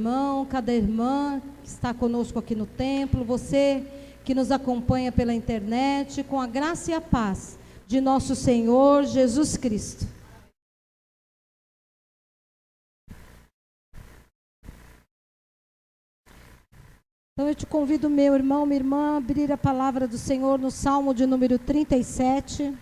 irmão, cada irmã que está conosco aqui no templo, você que nos acompanha pela internet, com a graça e a paz de nosso Senhor Jesus Cristo. Então eu te convido, meu irmão, minha irmã, a abrir a palavra do Senhor no Salmo de número 37.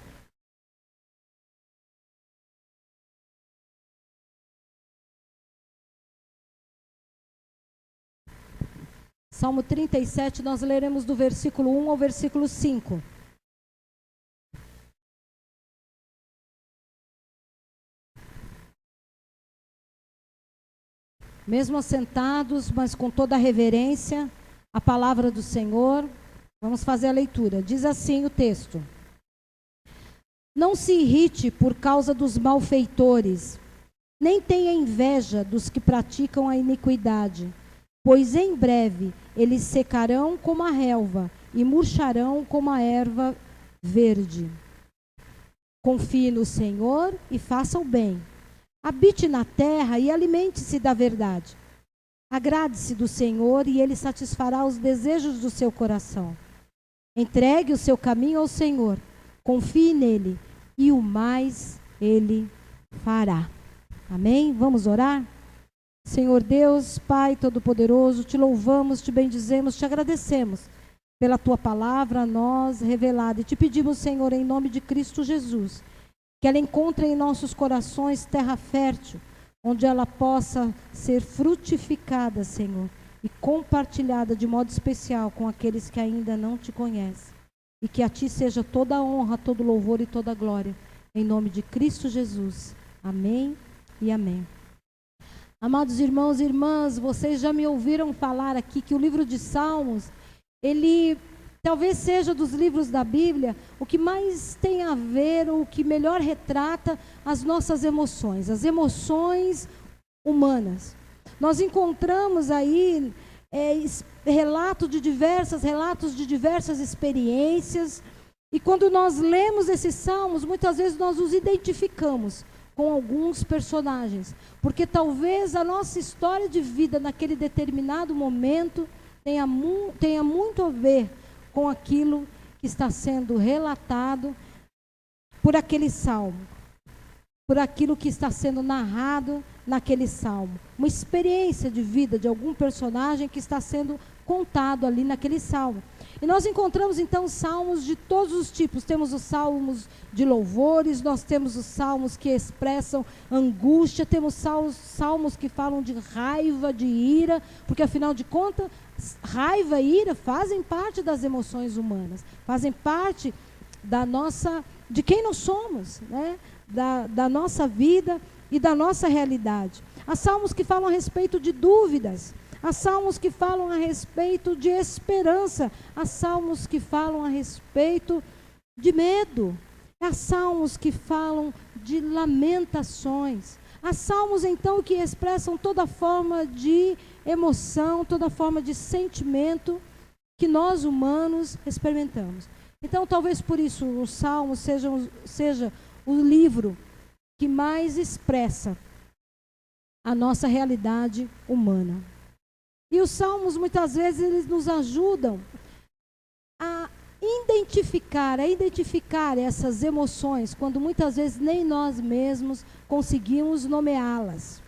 Salmo 37, nós leremos do versículo 1 ao versículo 5. Mesmo assentados, mas com toda a reverência, a palavra do Senhor, vamos fazer a leitura. Diz assim o texto: Não se irrite por causa dos malfeitores, nem tenha inveja dos que praticam a iniquidade, pois em breve eles secarão como a relva e murcharão como a erva verde. Confie no Senhor e faça o bem. Habite na terra e alimente-se da verdade. Agrade-se do Senhor e Ele satisfará os desejos do seu coração. Entregue o seu caminho ao Senhor, confie nele e o mais Ele fará. Amém? Vamos orar? Senhor Deus, Pai Todo-Poderoso, te louvamos, te bendizemos, te agradecemos pela Tua palavra a nós revelada. E te pedimos, Senhor, em nome de Cristo Jesus, que ela encontre em nossos corações terra fértil, onde ela possa ser frutificada, Senhor, e compartilhada de modo especial com aqueles que ainda não te conhecem. E que a Ti seja toda a honra, todo o louvor e toda a glória, em nome de Cristo Jesus. Amém e amém. Amados irmãos e irmãs, vocês já me ouviram falar aqui que o livro de Salmos, ele talvez seja dos livros da Bíblia o que mais tem a ver, o que melhor retrata as nossas emoções, as emoções humanas. Nós encontramos aí relatos de diversas experiências, e quando nós lemos esses salmos, muitas vezes nós os identificamos com alguns personagens, porque talvez a nossa história de vida naquele determinado momento tenha muito a ver com aquilo que está sendo relatado por aquele salmo, por aquilo que está sendo narrado naquele salmo. Uma experiência de vida de algum personagem que está sendo contado ali naquele salmo. E nós encontramos então salmos de todos os tipos. Temos os salmos de louvores, nós temos os salmos que expressam angústia, temos salmos que falam de raiva, de ira, porque afinal de contas, raiva e ira fazem parte das emoções humanas, fazem parte de quem nós somos, né? da nossa vida e da nossa realidade. Há salmos que falam a respeito de dúvidas, há salmos que falam a respeito de esperança, há salmos que falam a respeito de medo, há salmos que falam de lamentações, há salmos então que expressam toda forma de emoção, toda forma de sentimento que nós humanos experimentamos. Então talvez por isso o Salmo seja o livro que mais expressa a nossa realidade humana. E os salmos muitas vezes eles nos ajudam a identificar essas emoções, quando muitas vezes nem nós mesmos conseguimos nomeá-las.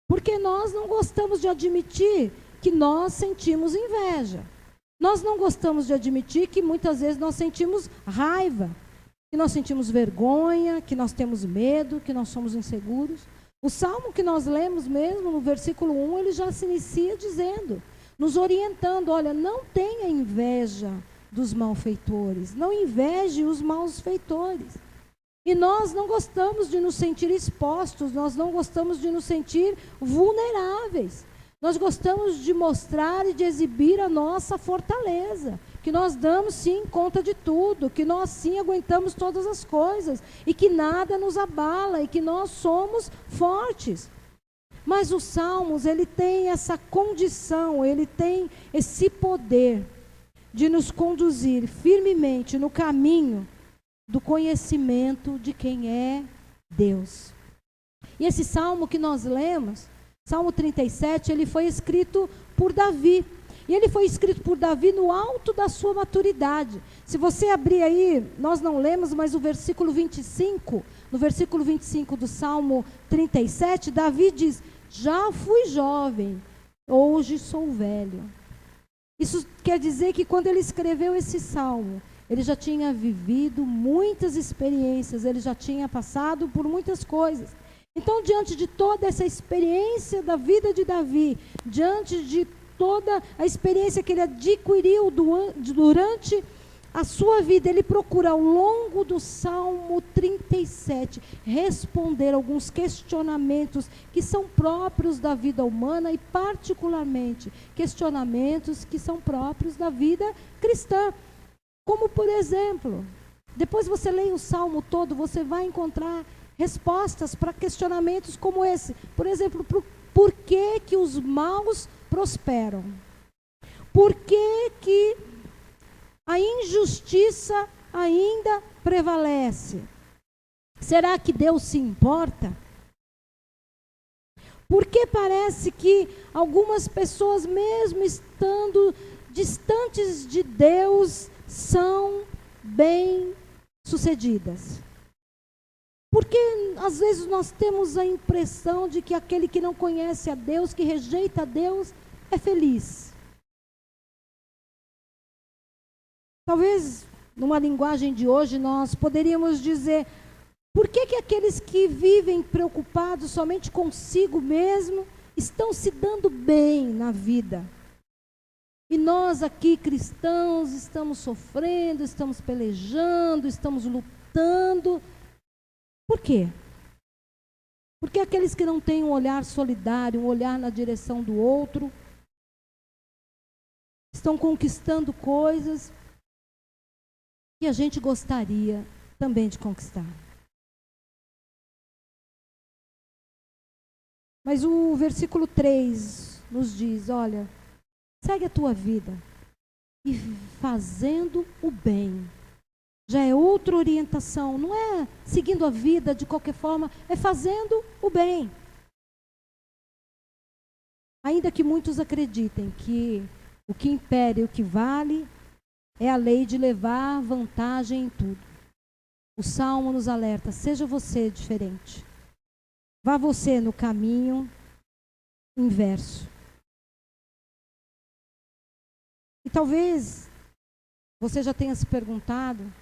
Porque nós não gostamos de admitir que nós sentimos inveja. Nós não gostamos de admitir que muitas vezes nós sentimos raiva, que nós sentimos vergonha, que nós temos medo, que nós somos inseguros. O salmo que nós lemos mesmo, no versículo 1, ele já se inicia dizendo, nos orientando, olha, não tenha inveja dos malfeitores, não inveje os malfeitores. E nós não gostamos de nos sentir expostos, nós não gostamos de nos sentir vulneráveis. Nós gostamos de mostrar e de exibir a nossa fortaleza, que nós damos sim conta de tudo, que nós sim aguentamos todas as coisas, e que nada nos abala, e que nós somos fortes. Mas os Salmos, ele tem essa condição, ele tem esse poder de nos conduzir firmemente no caminho do conhecimento de quem é Deus. E esse salmo que nós lemos, Salmo 37, ele foi escrito por Davi. E ele foi escrito por Davi no alto da sua maturidade. Se você abrir aí, nós não lemos, mas o versículo 25, no versículo 25 do Salmo 37, Davi diz: já fui jovem, hoje sou velho. Isso quer dizer que quando ele escreveu esse salmo, ele já tinha vivido muitas experiências, ele já tinha passado por muitas coisas. Então, diante de toda essa experiência da vida de Davi, diante de toda a experiência que ele adquiriu durante a sua vida, ele procura ao longo do Salmo 37 responder alguns questionamentos que são próprios da vida humana e particularmente questionamentos que são próprios da vida cristã. Como por exemplo, depois você lê o Salmo todo, você vai encontrar respostas para questionamentos como esse. Por exemplo, por que que os maus prosperam? Por que que a injustiça ainda prevalece? Será que Deus se importa? Porque parece que algumas pessoas, mesmo estando distantes de Deus, são bem-sucedidas? Porque às vezes nós temos a impressão de que aquele que não conhece a Deus, que rejeita a Deus, é feliz. Talvez, numa linguagem de hoje, nós poderíamos dizer: por que que aqueles que vivem preocupados somente consigo mesmo estão se dando bem na vida? E nós aqui, cristãos, estamos sofrendo, estamos pelejando, estamos lutando. Por quê? Porque aqueles que não têm um olhar solidário, um olhar na direção do outro, estão conquistando coisas que a gente gostaria também de conquistar. Mas o versículo 3 nos diz: olha, segue a tua vida e fazendo o bem. Já é outra orientação, não é seguindo a vida de qualquer forma, é fazendo o bem. Ainda que muitos acreditem que o que impera e o que vale é a lei de levar vantagem em tudo. O Salmo nos alerta: seja você diferente. Vá você no caminho inverso. E talvez você já tenha se perguntado: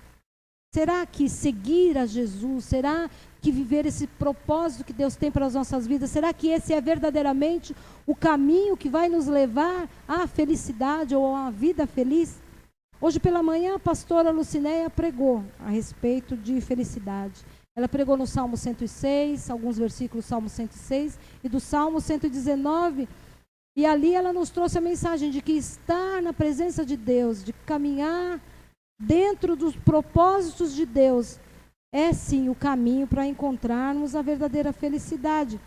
será que seguir a Jesus, será que viver esse propósito que Deus tem para as nossas vidas, será que esse é verdadeiramente o caminho que vai nos levar à felicidade ou à vida feliz? Hoje pela manhã a pastora Lucinéia pregou a respeito de felicidade. Ela pregou no Salmo 106, alguns versículos do Salmo 106 e do Salmo 119. E ali ela nos trouxe a mensagem de que estar na presença de Deus, de caminhar dentro dos propósitos de Deus, é sim o caminho para encontrarmos a verdadeira felicidade.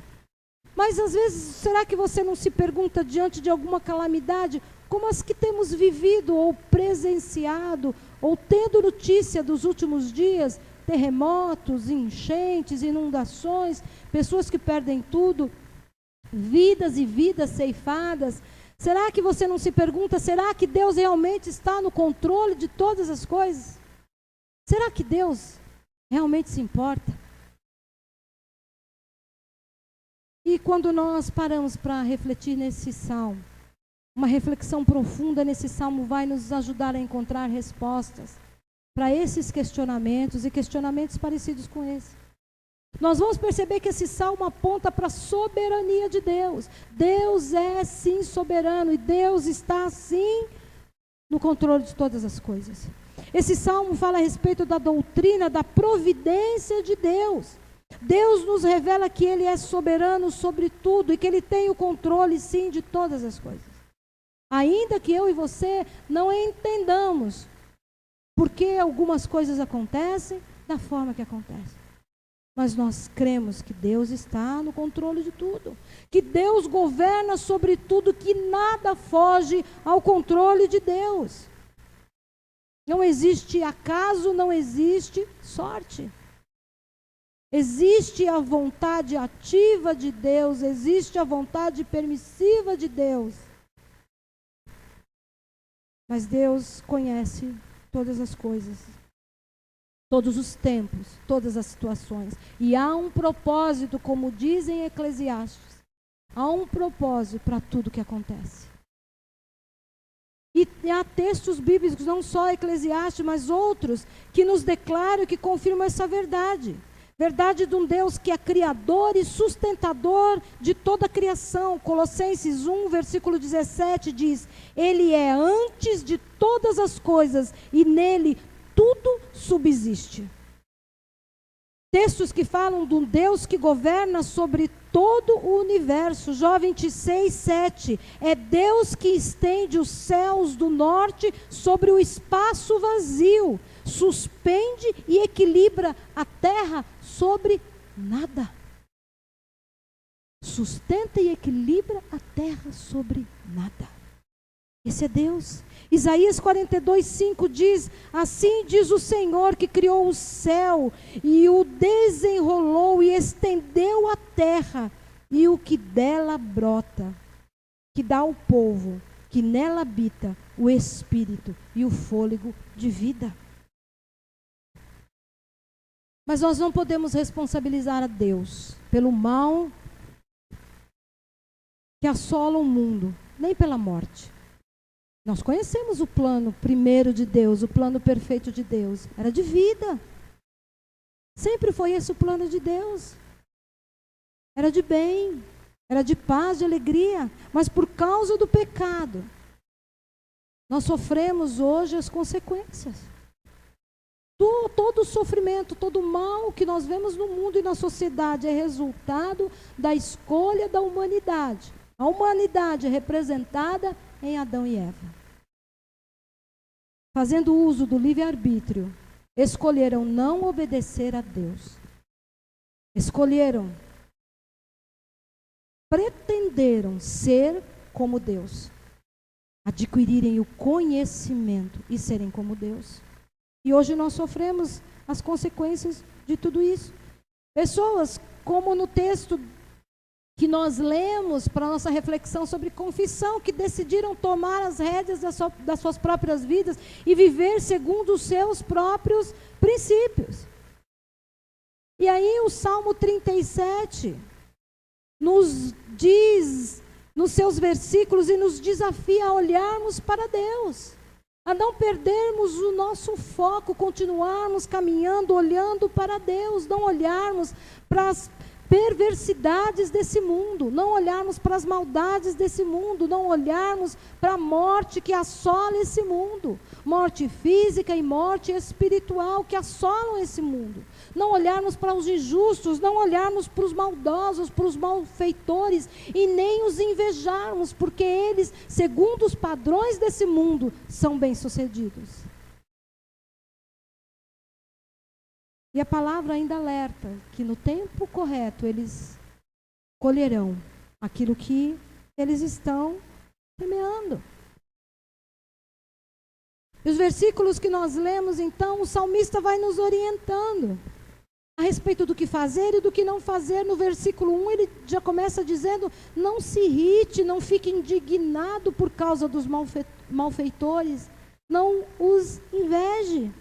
Mas às vezes, será que você não se pergunta diante de alguma calamidade, como as que temos vivido ou presenciado, ou tendo notícia dos últimos dias, terremotos, enchentes, inundações, pessoas que perdem tudo, vidas e vidas ceifadas? Será que você não se pergunta, será que Deus realmente está no controle de todas as coisas? Será que Deus realmente se importa? E quando nós paramos para refletir nesse salmo, uma reflexão profunda nesse salmo vai nos ajudar a encontrar respostas para esses questionamentos e questionamentos parecidos com esse. Nós vamos perceber que esse salmo aponta para a soberania de Deus. Deus é sim soberano e Deus está sim no controle de todas as coisas. Esse salmo fala a respeito da doutrina da providência de Deus. Deus nos revela que Ele é soberano sobre tudo e que Ele tem o controle sim de todas as coisas. Ainda que eu e você não entendamos por que algumas coisas acontecem da forma que acontecem. Mas nós cremos que Deus está no controle de tudo, que Deus governa sobre tudo, que nada foge ao controle de Deus. Não existe acaso, não existe sorte. Existe a vontade ativa de Deus, existe a vontade permissiva de Deus. Mas Deus conhece todas as coisas, todos os tempos, todas as situações. E há um propósito, como dizem Eclesiastes, há um propósito para tudo que acontece. E há textos bíblicos, não só Eclesiastes, mas outros, que nos declaram e que confirmam essa verdade. Verdade de um Deus que é criador e sustentador de toda a criação. Colossenses 1, versículo 17 diz: Ele é antes de todas as coisas e nele tudo subsiste. Textos que falam de um Deus que governa sobre todo o universo. Jó 26, 7. É Deus que estende os céus do norte sobre o espaço vazio. Suspende e equilibra a terra sobre nada. Sustenta e equilibra a terra sobre nada. Esse é Deus. Isaías 42, 5 diz: Assim diz o Senhor que criou o céu e o desenrolou e estendeu a terra e o que dela brota, que dá ao povo que nela habita o espírito e o fôlego de vida. Mas nós não podemos responsabilizar a Deus pelo mal que assola o mundo, nem pela morte. Nós conhecemos o plano primeiro de Deus, o plano perfeito de Deus. Era de vida. Sempre foi esse o plano de Deus. Era de bem, era de paz, de alegria. Mas por causa do pecado, nós sofremos hoje as consequências. Todo o sofrimento, todo o mal que nós vemos no mundo e na sociedade é resultado da escolha da humanidade. A humanidade é representada em Adão e Eva. Fazendo uso do livre-arbítrio, escolheram não obedecer a Deus. Pretenderam ser como Deus. Adquirirem o conhecimento e serem como Deus. E hoje nós sofremos as consequências de tudo isso. Pessoas, como no texto que nós lemos para a nossa reflexão sobre confissão, que decidiram tomar as rédeas das suas próprias vidas e viver segundo os seus próprios princípios. E aí o Salmo 37 nos diz, nos seus versículos, e nos desafia a olharmos para Deus, a não perdermos o nosso foco, continuarmos caminhando, olhando para Deus, não olharmos para as perversidades desse mundo, não olharmos para as maldades desse mundo, não olharmos para a morte que assola esse mundo, morte física e morte espiritual que assolam esse mundo, não olharmos para os injustos, não olharmos para os maldosos, para os malfeitores e nem os invejarmos, porque eles, segundo os padrões desse mundo, são bem-sucedidos. E a palavra ainda alerta que no tempo correto eles colherão aquilo que eles estão semeando. E os versículos que nós lemos, então, o salmista vai nos orientando a respeito do que fazer e do que não fazer. No versículo 1 ele já começa dizendo: não se irrite, não fique indignado por causa dos malfeitores, não os inveje.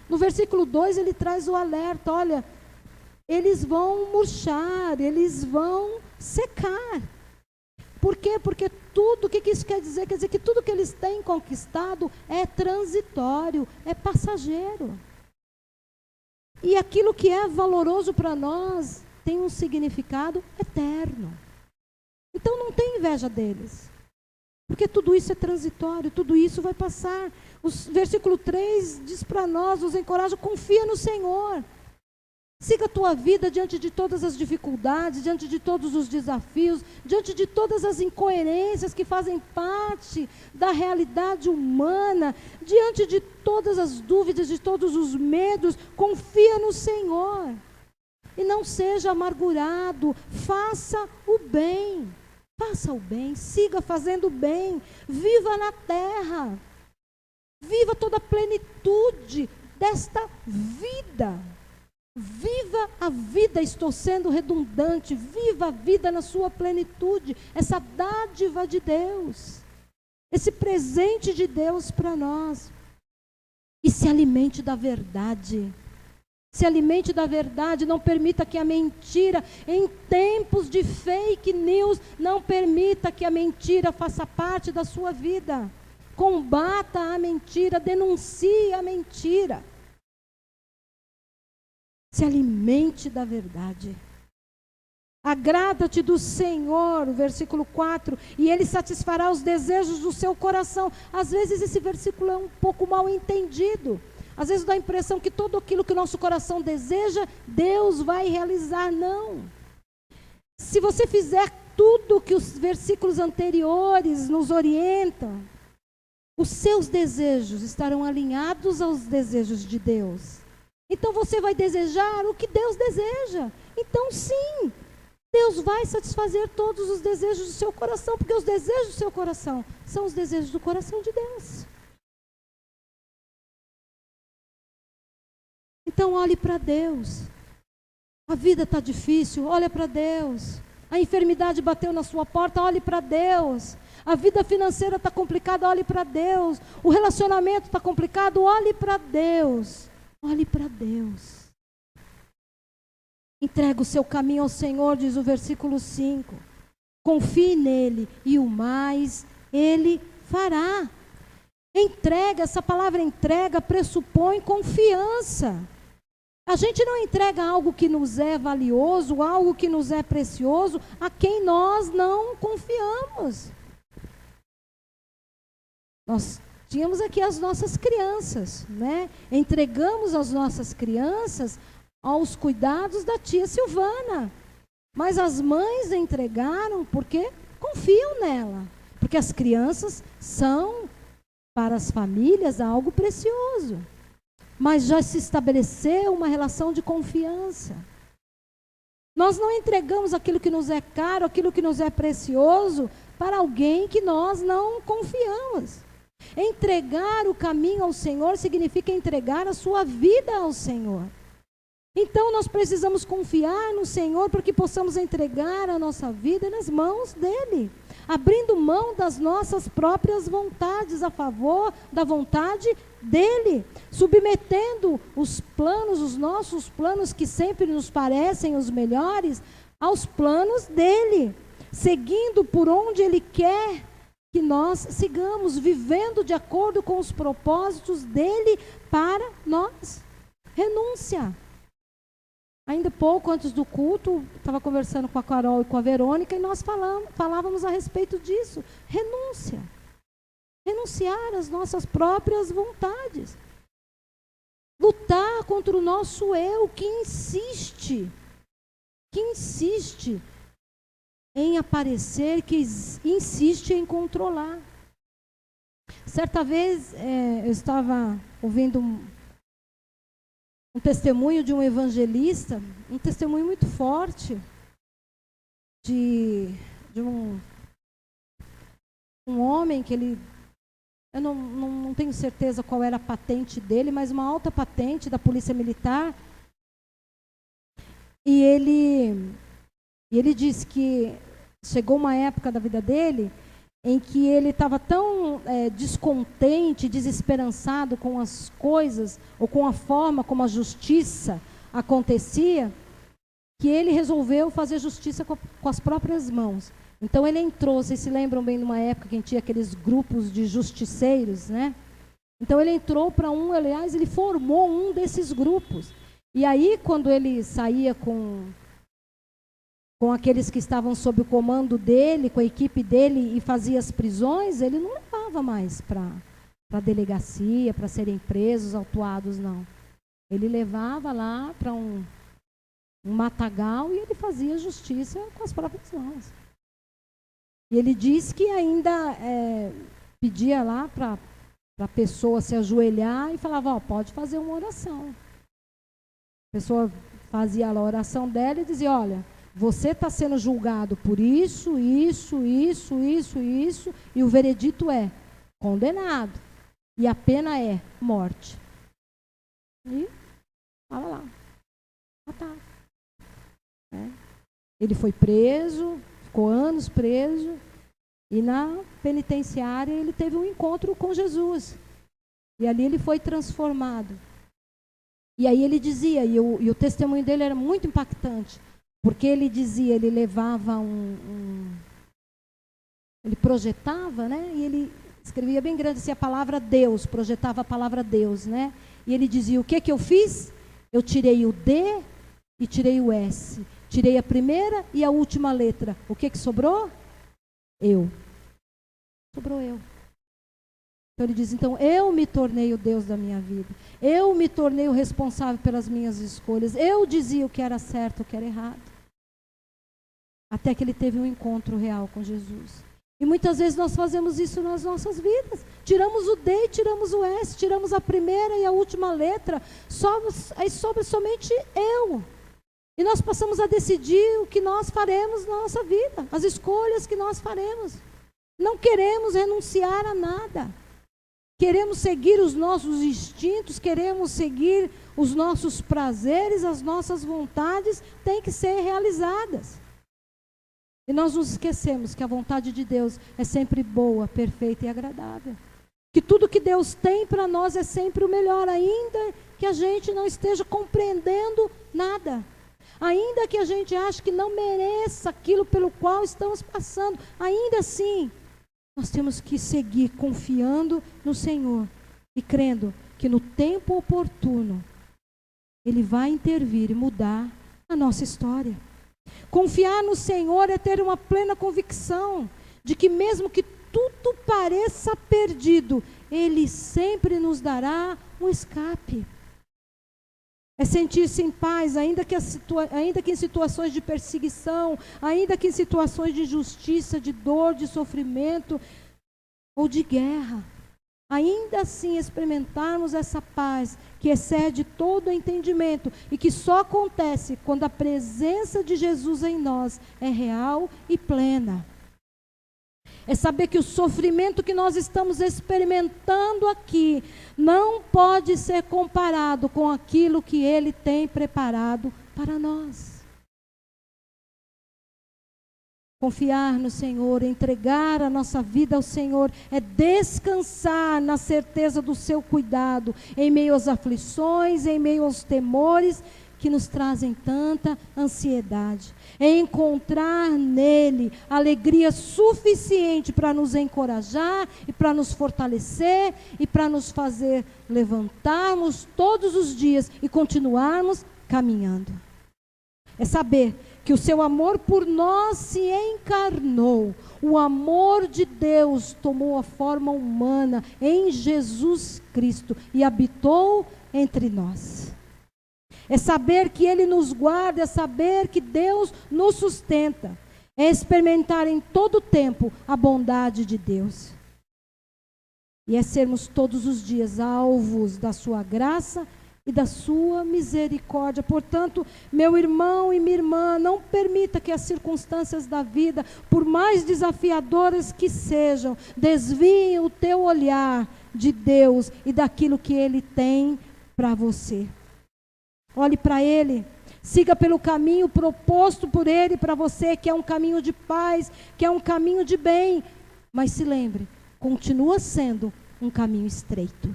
No versículo 2 ele traz o alerta: olha, eles vão murchar, eles vão secar. Por quê? Porque tudo, o que isso quer dizer? Quer dizer que tudo que eles têm conquistado é transitório, é passageiro. E aquilo que é valoroso para nós tem um significado eterno. Então não tem inveja deles. Porque tudo isso é transitório, tudo isso vai passar. O versículo 3 diz para nós, nos encoraja: confia no Senhor. Siga a tua vida diante de todas as dificuldades, diante de todos os desafios, diante de todas as incoerências que fazem parte da realidade humana, diante de todas as dúvidas, de todos os medos. Confia no Senhor. E não seja amargurado, faça o bem. Faça o bem, siga fazendo o bem, viva na terra, viva toda a plenitude desta vida. Viva a vida, estou sendo redundante, viva a vida na sua plenitude, essa dádiva de Deus, esse presente de Deus para nós. E se alimente da verdade. Se alimente da verdade, não permita que a mentira, em tempos de fake news, não permita que a mentira faça parte da sua vida. Combata a mentira, denuncie a mentira. Se alimente da verdade. Agrada-te do Senhor, o versículo 4, e Ele satisfará os desejos do seu coração. Às vezes esse versículo é um pouco mal entendido. Às vezes dá a impressão que tudo aquilo que o nosso coração deseja, Deus vai realizar. Não. Se você fizer tudo que os versículos anteriores nos orientam, os seus desejos estarão alinhados aos desejos de Deus. Então você vai desejar o que Deus deseja. Então sim, Deus vai satisfazer todos os desejos do seu coração, porque os desejos do seu coração são os desejos do coração de Deus. Então olhe para Deus. A vida está difícil, olha para Deus. A enfermidade bateu na sua porta, olhe para Deus. A vida financeira está complicada, olhe para Deus. O relacionamento está complicado, olhe para Deus. Olhe para Deus. Entrega o seu caminho ao Senhor, diz o versículo 5. Confie nele e o mais Ele fará. Entrega, essa palavra entrega pressupõe confiança. A gente não entrega algo que nos é valioso, algo que nos é precioso, a quem nós não confiamos. Nós tínhamos aqui as nossas crianças, né? Entregamos as nossas crianças aos cuidados da tia Silvana. Mas as mães entregaram porque confiam nela. Porque as crianças são, para as famílias, algo precioso. Mas já se estabeleceu uma relação de confiança. Nós não entregamos aquilo que nos é caro, aquilo que nos é precioso, para alguém que nós não confiamos. Entregar o caminho ao Senhor significa entregar a sua vida ao Senhor. Então nós precisamos confiar no Senhor para que possamos entregar a nossa vida nas mãos dEle, abrindo mão das nossas próprias vontades a favor da vontade dEle, submetendo os planos, os nossos planos que sempre nos parecem os melhores, aos planos dEle, seguindo por onde Ele quer que nós sigamos, vivendo de acordo com os propósitos dEle para nós. Renúncia. Ainda pouco antes do culto, estava conversando com a Carol e com a Verônica, e nós falávamos a respeito disso. Renúncia. Renunciar às nossas próprias vontades. Lutar contra o nosso eu que insiste em aparecer, que insiste em controlar. Certa vez, eu estava ouvindo um testemunho de um evangelista, um testemunho muito forte, de um homem que ele, eu não tenho certeza qual era a patente dele, mas uma alta patente da Polícia Militar. E ele disse que chegou uma época da vida dele em que ele estava tão descontente, desesperançado com as coisas, ou com a forma como a justiça acontecia, que ele resolveu fazer justiça com as próprias mãos. Então ele entrou, vocês se lembram bem de uma época que a gente tinha aqueles grupos de justiceiros, né? Então ele entrou para aliás, ele formou um desses grupos. E aí, quando ele saía com aqueles que estavam sob o comando dele, com a equipe dele, e fazia as prisões, ele não levava mais para a delegacia, para serem presos, autuados, não. Ele levava lá para um matagal e ele fazia justiça com as próprias mãos. E ele disse que ainda pedia lá para a pessoa se ajoelhar e falava, pode fazer uma oração. A pessoa fazia a oração dela e dizia, olha, você está sendo julgado por isso, isso, isso, isso, isso, e o veredito é condenado. E a pena é morte. E fala lá. Matar. Ele foi preso, ficou anos preso, e na penitenciária ele teve um encontro com Jesus. E ali ele foi transformado. E aí ele dizia, e o testemunho dele era muito impactante, porque ele dizia, ele levava ele projetava, né? E ele escrevia bem grande assim, a palavra Deus, projetava a palavra Deus, né? E ele dizia, o que eu fiz? Eu tirei o D e tirei o S. Tirei a primeira e a última letra. O que sobrou? Eu. Sobrou eu. Então ele diz, então eu me tornei o Deus da minha vida. Eu me tornei o responsável pelas minhas escolhas. Eu dizia o que era certo, o que era errado. Até que ele teve um encontro real com Jesus. E muitas vezes nós fazemos isso nas nossas vidas. Tiramos o D, tiramos o S, tiramos a primeira e a última letra. Aí sobra somente eu. E nós passamos a decidir o que nós faremos na nossa vida. As escolhas que nós faremos. Não queremos renunciar a nada. Queremos seguir os nossos instintos, queremos seguir os nossos prazeres, as nossas vontades têm que ser realizadas. E nós nos esquecemos que a vontade de Deus é sempre boa, perfeita e agradável. Que tudo que Deus tem para nós é sempre o melhor, ainda que a gente não esteja compreendendo nada. Ainda que a gente ache que não mereça aquilo pelo qual estamos passando, ainda assim, nós temos que seguir confiando no Senhor e crendo que no tempo oportuno Ele vai intervir e mudar a nossa história. Confiar no Senhor é ter uma plena convicção de que mesmo que tudo pareça perdido, Ele sempre nos dará um escape. É sentir-se em paz, ainda que em situações de perseguição, ainda que em situações de injustiça, de dor, de sofrimento ou de guerra. Ainda assim experimentarmos essa paz que excede todo o entendimento e que só acontece quando a presença de Jesus em nós é real e plena. É saber que o sofrimento que nós estamos experimentando aqui não pode ser comparado com aquilo que Ele tem preparado para nós. Confiar no Senhor, entregar a nossa vida ao Senhor, é descansar na certeza do seu cuidado, em meio às aflições, em meio aos temores que nos trazem tanta ansiedade. É encontrar nele alegria suficiente para nos encorajar e para nos fortalecer e para nos fazer levantarmos todos os dias e continuarmos caminhando. É saber que o seu amor por nós se encarnou. O amor de Deus tomou a forma humana em Jesus Cristo e habitou entre nós. É saber que Ele nos guarda, é saber que Deus nos sustenta. É experimentar em todo o tempo a bondade de Deus. E é sermos todos os dias alvos da sua graça e da sua misericórdia. Portanto, meu irmão e minha irmã, não permita que as circunstâncias da vida, por mais desafiadoras que sejam, desviem o teu olhar de Deus e daquilo que Ele tem para você. Olhe para Ele, siga pelo caminho proposto por Ele para você, que é um caminho de paz, que é um caminho de bem. Mas se lembre, continua sendo um caminho estreito.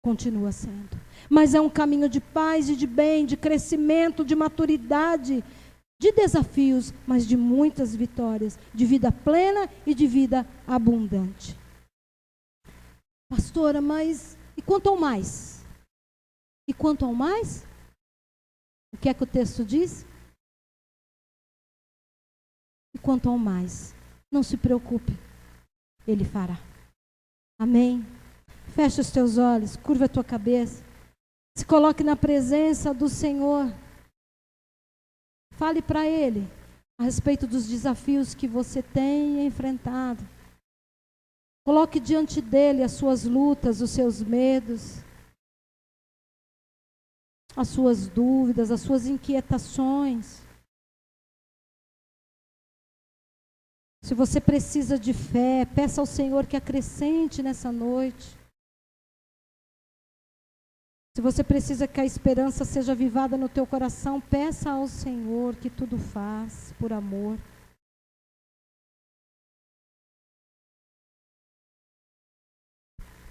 Continua sendo. Mas é um caminho de paz e de bem, de crescimento, de maturidade, de desafios, mas de muitas vitórias, de vida plena e de vida abundante. Pastora, mas e quanto ao mais? E quanto ao mais? O que é que o texto diz? E quanto ao mais, não se preocupe, Ele fará. Amém? Fecha os teus olhos, curva a tua cabeça, se coloque na presença do Senhor. Fale para Ele a respeito dos desafios que você tem enfrentado. Coloque diante dEle as suas lutas, os seus medos, as suas dúvidas, as suas inquietações. Se você precisa de fé, peça ao Senhor que acrescente nessa noite. Se você precisa que a esperança seja avivada no teu coração, peça ao Senhor, que tudo faz por amor.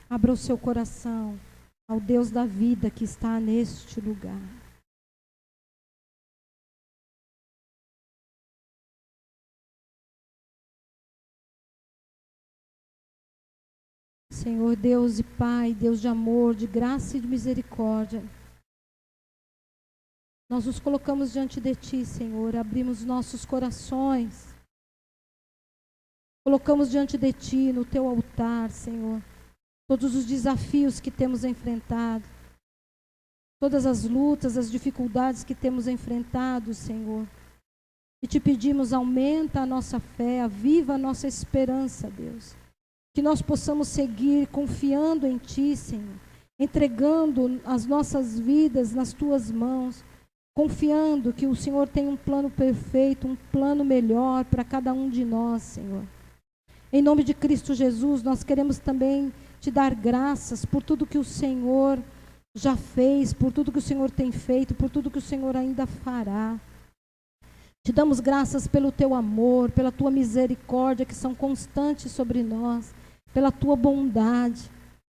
Abra o seu coração ao Deus da vida que está neste lugar. Senhor Deus e Pai, Deus de amor, de graça e de misericórdia, nós nos colocamos diante de Ti, Senhor, abrimos nossos corações, colocamos diante de Ti, no Teu altar, Senhor, todos os desafios que temos enfrentado, todas as lutas, as dificuldades que temos enfrentado, Senhor, e Te pedimos, aumenta a nossa fé, aviva a nossa esperança, Deus. Que nós possamos seguir confiando em Ti, Senhor, entregando as nossas vidas nas Tuas mãos, confiando que o Senhor tem um plano perfeito, um plano melhor para cada um de nós, Senhor. Em nome de Cristo Jesus, nós queremos também Te dar graças por tudo que o Senhor já fez, por tudo que o Senhor tem feito, por tudo que o Senhor ainda fará. Te damos graças pelo Teu amor, pela Tua misericórdia, que são constantes sobre nós, pela Tua bondade,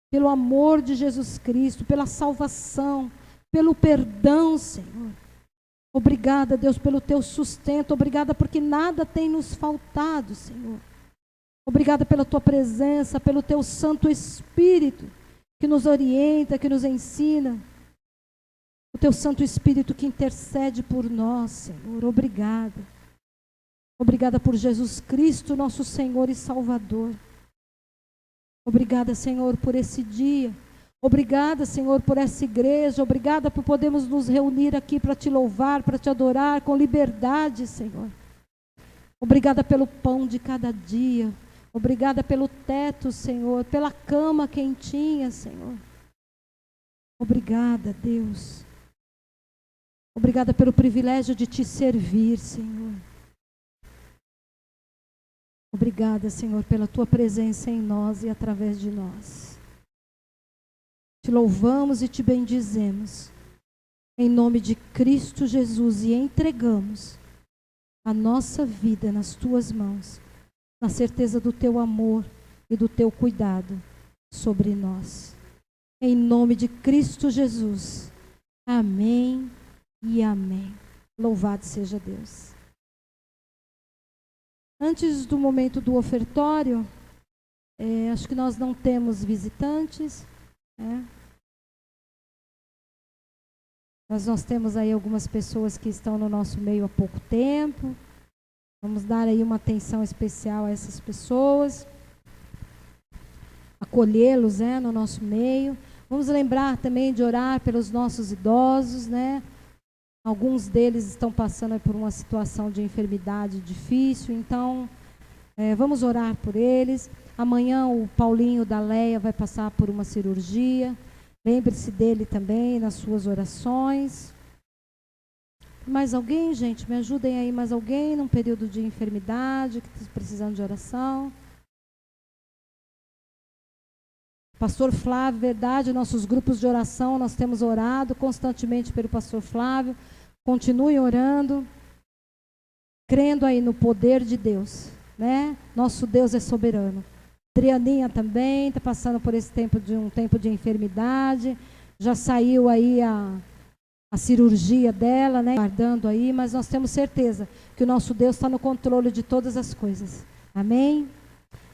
pelo amor de Jesus Cristo, pela salvação, pelo perdão, Senhor. Obrigada, Deus, pelo Teu sustento. Obrigada porque nada tem nos faltado, Senhor. Obrigada pela Tua presença, pelo Teu Santo Espírito, que nos orienta, que nos ensina. O Teu Santo Espírito que intercede por nós, Senhor. Obrigada. Obrigada por Jesus Cristo, nosso Senhor e Salvador. Obrigada, Senhor, por esse dia. Obrigada, Senhor, por essa igreja. Obrigada por podermos nos reunir aqui para Te louvar, para Te adorar com liberdade, Senhor. Obrigada pelo pão de cada dia. Obrigada pelo teto, Senhor, pela cama quentinha, Senhor. Obrigada, Deus. Obrigada pelo privilégio de Te servir, Senhor. Obrigada, Senhor, pela Tua presença em nós e através de nós. Te louvamos e Te bendizemos, em nome de Cristo Jesus, e entregamos a nossa vida nas Tuas mãos, na certeza do Teu amor e do Teu cuidado sobre nós. Em nome de Cristo Jesus. Amém e amém. Louvado seja Deus. Antes do momento do ofertório, acho que nós não temos visitantes, né? Mas nós temos aí algumas pessoas que estão no nosso meio há pouco tempo. Vamos dar aí uma atenção especial a essas pessoas, acolhê-los, né, no nosso meio. Vamos lembrar também de orar pelos nossos idosos, né? Alguns deles estão passando por uma situação de enfermidade difícil, então vamos orar por eles. Amanhã o Paulinho da Leia vai passar por uma cirurgia. Lembre-se dele também nas suas orações. Mais alguém, gente? Me ajudem aí, mais alguém num período de enfermidade, que está precisando de oração? Pastor Flávio, verdade, nossos grupos de oração, nós temos orado constantemente pelo Pastor Flávio. Continue orando, crendo aí no poder de Deus, né? Nosso Deus é soberano. Adrianinha também está passando por esse tempo de enfermidade. Já saiu aí a cirurgia dela, né? Guardando aí, mas nós temos certeza que o nosso Deus está no controle de todas as coisas. Amém?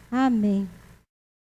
Amém.